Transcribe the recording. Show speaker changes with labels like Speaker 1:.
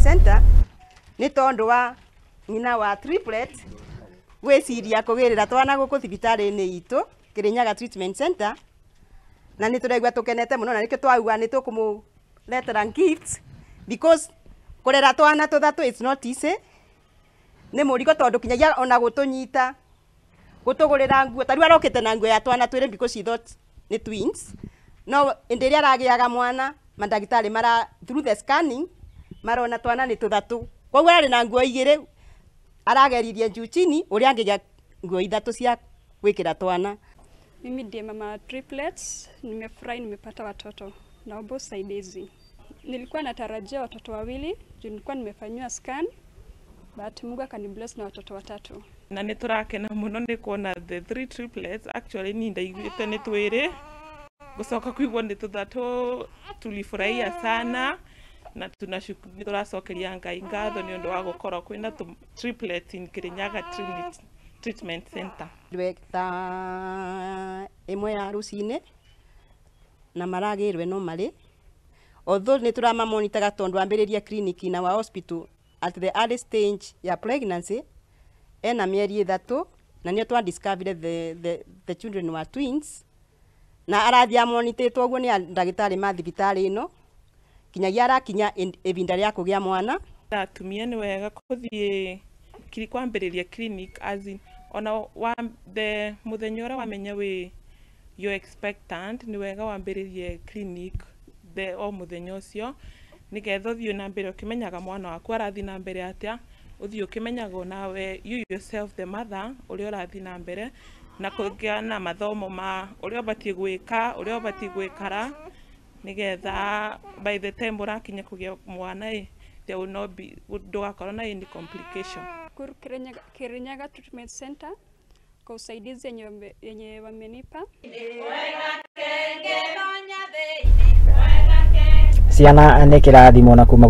Speaker 1: Center ni tondu wa nyina wa triplet gwiciria kugirira twana guku thibitari-ini itu Kirinyaga Treatment Center, na ni turegwa tukenete muno na nikio twauga ni tukumuletera gifts because kurera twana tuthatu it's not easy. Ni murigo tondu kinyagia ona gutunyita gutugurira nguo tariu arokite na nguo ya twana twire because she thought ni twins. No indiria aragiaga mwana mandagitari mara through the scanning marona twana ni tuthatu, koguo ari na nguo igiri arageririe juu chini uria angigia nguo ithatu cia gwikira twana.
Speaker 2: Mimi ndiye mama triplets, nimefurahi nimepata watoto na both side hizi. Nilikuwa natarajia watoto wawili, nilikuwa nimefanywa scan, but Mungu akanibless na watoto watatu.
Speaker 3: Na niturakena muno ni kuona the 3 triplets actually ni ndaiguite ni twiri gucoka kuigwa ni tuthatu, tulifurahia sana na tunashukuru turacokeria Ngai ngatho ni undu wa gukorwo kwina triplets in Kirinyaga Treatment Center.
Speaker 1: Ndweta imwe ya rucine na maragirwe no mari although ni turama monitor tondu ambiriria clinic na wa hospital at the early stage ya pregnancy ena mieri 3 na nio twa discover the children were twins na arathia monitor guo ni ndagitari ma thibitari ino kinyagia arakinya evinda ria kugia mwana.
Speaker 3: Atumia ni wega kuthie kwambiriria clinic as in ona the muthenya ura wamenya we you expectant ni wega wambiririe clinic the o muthenya ucio nigetha uthio na mbere ukimenyaga mwana waku arathi na mbere atia uthio ukimenyaga nawe you yourself the mother uri urathi na mbere na kugia na mathomo ma uri obatie gwika uri obatie gwikara nigetha by the time urakinya kugia mwana there will not be ndugakorwo na any complication.
Speaker 2: Kirinyaga Treatment Center kwa usaidizi yenye wamenipa.
Speaker 4: Ciana nĩ kĩrathimo na kuma